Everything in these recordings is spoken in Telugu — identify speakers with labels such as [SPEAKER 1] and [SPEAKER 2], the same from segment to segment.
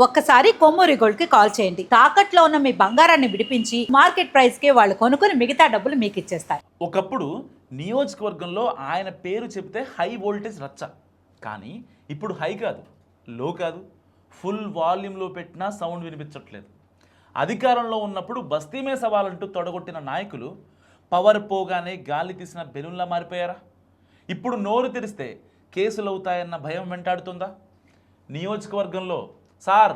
[SPEAKER 1] ఒక్కసారి కొమ్మూరి గోల్డ్ కి కాల్ చేయండి. తాకట్లో ఉన్న మీ బంగారాన్ని విడిపించి మార్కెట్ ప్రైస్ కి వాళ్ళు కొనుక్కుని మిగతా డబ్బులు మీకు ఇచ్చేస్తారు.
[SPEAKER 2] ఒకప్పుడు నియోజకవర్గంలో ఆయన పేరు చెప్తే హై వోల్టేజ్ రచ్చ. కానీ ఇప్పుడు హై కాదు, లో కాదు, ఫుల్ వాల్యూమ్లో పెట్టినా సౌండ్ వినిపించట్లేదు. అధికారంలో ఉన్నప్పుడు బస్తీమే సవాలంటూ తొడగొట్టిన నాయకులు పవర్ పోగానే గాలి తీసిన బెలూన్లా మారిపోయారా? ఇప్పుడు నోరు తెరిస్తే కేసులు అవుతాయన్న భయం వెంటాడుతుందా? నియోజకవర్గంలో సార్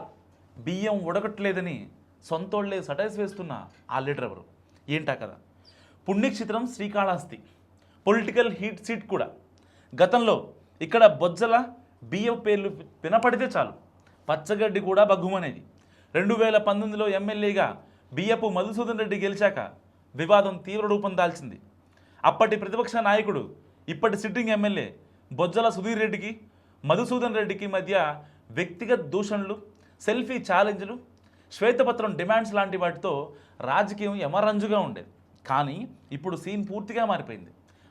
[SPEAKER 2] బియ్యం ఉడకట్లేదని సొంతోళ్లే సటైస్ వేస్తున్న ఆ లీడర్ ఎవరు? ఏంటా కదా. పుణ్యక్షేత్రం శ్రీకాళహస్తి, పొలిటికల్ హీట్ సీట్ కూడా. గతంలో ఇక్కడ బొజ్జల బియ్యం పేర్లు వినపడితే చాలు పచ్చగడ్డి కూడా బగ్గుమనేది. 2019లో ఎమ్మెల్యేగా బియ్యపు మధుసూదన్ రెడ్డి గెలిచాక వివాదం తీవ్ర రూపం దాల్చింది. అప్పటి ప్రతిపక్ష నాయకుడు, ఇప్పటి సిట్టింగ్ ఎమ్మెల్యే బొజ్జల సుధీర్ రెడ్డికి మధుసూదన్ రెడ్డికి మధ్య వ్యక్తిగత దూషణలు, సెల్ఫీ ఛాలెంజ్లు, శ్వేతపత్రం డిమాండ్స్ లాంటి వాటితో రాజకీయం యమరంజుగా ఉండేది. కానీ ఇప్పుడు సీన్ పూర్తిగా మారిపోయింది.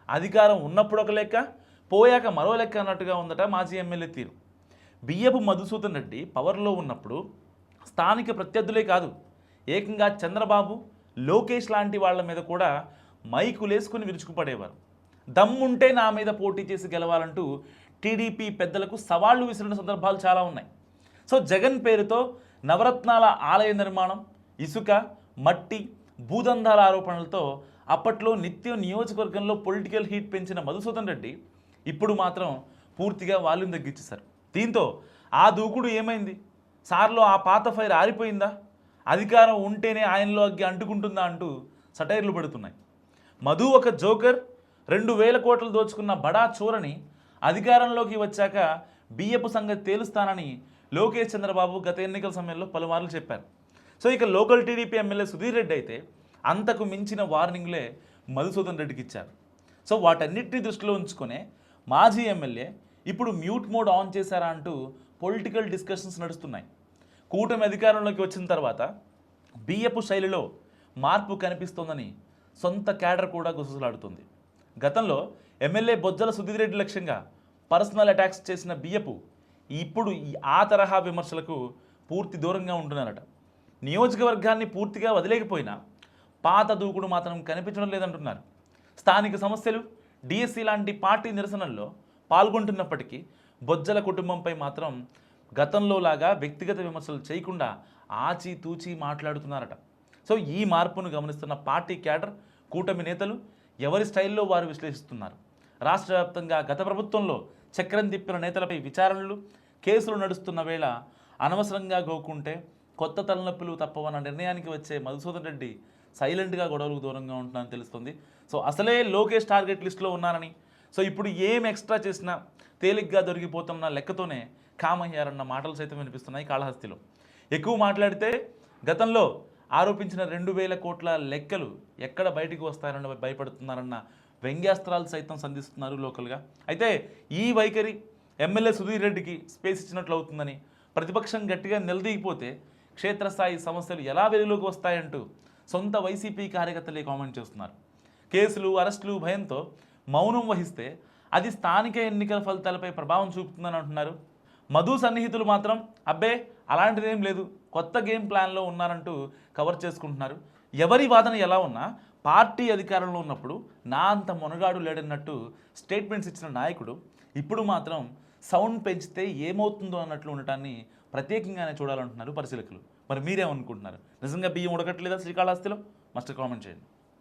[SPEAKER 2] అధికారం ఉన్నప్పుడు ఒక లెక్క, పోయాక మరో లెక్క అన్నట్టుగా ఉందట మాజీ ఎమ్మెల్యే తీరు. బియ్యపు మధుసూదన్ రెడ్డి పవర్లో ఉన్నప్పుడు స్థానిక ప్రత్యర్థులే కాదు, ఏకంగా చంద్రబాబు, లోకేష్ లాంటి వాళ్ళ మీద కూడా మైకులేసుకుని విరుచుకుపడేవారు. దమ్ముంటే నా మీద పోటీ చేసి గెలవాలంటూ టీడీపీ పెద్దలకు సవాళ్లు విసిరిన సందర్భాలు చాలా ఉన్నాయి. సో జగన్ పేరుతో నవరత్నాల ఆలయ నిర్మాణం, ఇసుక, మట్టి, భూదందాల ఆరోపణలతో అప్పట్లో నిత్యం నియోజకవర్గంలో పొలిటికల్ హీట్ పెంచిన మధుసూదన్ రెడ్డి ఇప్పుడు మాత్రం పూర్తిగా వాల్యూమ్ తగ్గించేశారు. దీంతో ఆ దూకుడు ఏమైంది? సార్లో ఆ పాత ఫైర్ ఆరిపోయిందా? అధికారం ఉంటేనే ఆయనలో అగ్గి అంటుకుంటుందా అంటూ సటైర్లు పడుతున్నాయి. మధు ఒక జోకర్, 2000 కోట్లు దోచుకున్న బడా చోరని అధికారంలోకి వచ్చాక బియ్యపు సంగతి తేలుస్తానని లోకేష్ చంద్రబాబు గత ఎన్నికల సమయంలో పలుమార్లు చెప్పారు. సో ఇక local TDP MLA Sudheer Reddy అయితే అంతకు మించిన వార్నింగ్లే మధుసూదన్ రెడ్డికి ఇచ్చారు. సో వాటన్నిటిని దృష్టిలో ఉంచుకునే మాజీ ఎమ్మెల్యే ఇప్పుడు మ్యూట్ మోడ్ ఆన్ చేశారా అంటూ పొలిటికల్ డిస్కషన్స్ నడుస్తున్నాయి. కూటమి అధికారంలోకి వచ్చిన తర్వాత బియ్యపు శైలిలో మార్పు కనిపిస్తోందని సొంత క్యాడర్ కూడా గుసగుసలాడుతుంది. గతంలో ఎమ్మెల్యే బొజ్జల సుధీర్ రెడ్డి లక్ష్యంగా పర్సనల్ అటాక్స్ చేసిన బియ్యపు ఇప్పుడు ఆ తరహా విమర్శలకు పూర్తి దూరంగా ఉంటున్నారట. నియోజకవర్గాన్ని పూర్తిగా వదిలేకపోయినా పాత దూకుడు మాత్రం కనిపించడం లేదంటున్నారు. స్థానిక సమస్యలు, డిఎస్సి లాంటి పార్టీ నిరసనల్లో పాల్గొంటున్నప్పటికీ బొజ్జల కుటుంబంపై మాత్రం గతంలో లాగా వ్యక్తిగత విమర్శలు చేయకుండా ఆచితూచి మాట్లాడుతున్నారట. సో ఈ మార్పును గమనిస్తున్న పార్టీ క్యాడర్, కూటమి నేతలు ఎవరి స్టైల్లో వారు విశ్లేషిస్తున్నారు. రాష్ట్ర వ్యాప్తంగా గత ప్రభుత్వంలో చక్రం తిప్పిన నేతలపై విచారణలు, కేసులు నడుస్తున్న వేళ అనవసరంగా గోకుంటే కొత్త తలనొప్పులు తప్పవన్న నిర్ణయానికి వచ్చే మధుసూదన్ రెడ్డి సైలెంట్గా గొడవలకు దూరంగా ఉంటున్నారని తెలుస్తుంది. సో అసలే లోకేష్ టార్గెట్ లిస్టులో ఉన్నారని, సో ఇప్పుడు ఏం ఎక్స్ట్రా చేసినా తేలిగ్గా దొరికిపోతున్న లెక్కతోనే కామయ్యారన్న మాటలు సైతం వినిపిస్తున్నాయి కాళహస్తిలో. ఎక్కువ మాట్లాడితే గతంలో ఆరోపించిన 2000 కోట్ల లెక్కలు ఎక్కడ బయటికి వస్తారని భయపడుతున్నారన్న వ్యంగ్యాస్త్రాలు సైతం సంధిస్తున్నారు లోకల్గా. అయితే ఈ వైఖరి ఎమ్మెల్యే సుధీర్ రెడ్డికి స్పేస్ ఇచ్చినట్లు అవుతుందని, ప్రతిపక్షం గట్టిగా నిలదీగిపోతే క్షేత్రస్థాయి సమస్యలు ఎలా వెలుగులోకి వస్తాయంటూ సొంత వైసీపీ కార్యకర్తలే కామెంట్ చేస్తున్నారు. కేసులు, అరెస్టులు భయంతో మౌనం వహిస్తే అది స్థానిక ఎన్నికల ఫలితాలపై ప్రభావం చూపుతుందని అంటున్నారు. మధు సన్నిహితులు మాత్రం అబ్బే అలాంటిదేం లేదు, కొత్త గేమ్ ప్లాన్లో ఉన్నారంటూ కవర్ చేసుకుంటున్నారు. ఎవరి వాదన ఎలా ఉన్నా పార్టీ అధికారంలో ఉన్నప్పుడు నా అంత మొనగాడు లేడన్నట్టు స్టేట్మెంట్స్ ఇచ్చిన నాయకుడు ఇప్పుడు మాత్రం సౌండ్ పెంచితే ఏమవుతుందో అన్నట్లు ఉండటాన్ని ప్రత్యేకంగానే చూడాలంటున్నారు పరిశీలకులు. మరి మీరేమనుకుంటున్నారు? నిజంగా బియ్యం ఉడకట్లేదా శ్రీకాళహస్తిలో? మస్ట్ కామెంట్ చేయండి.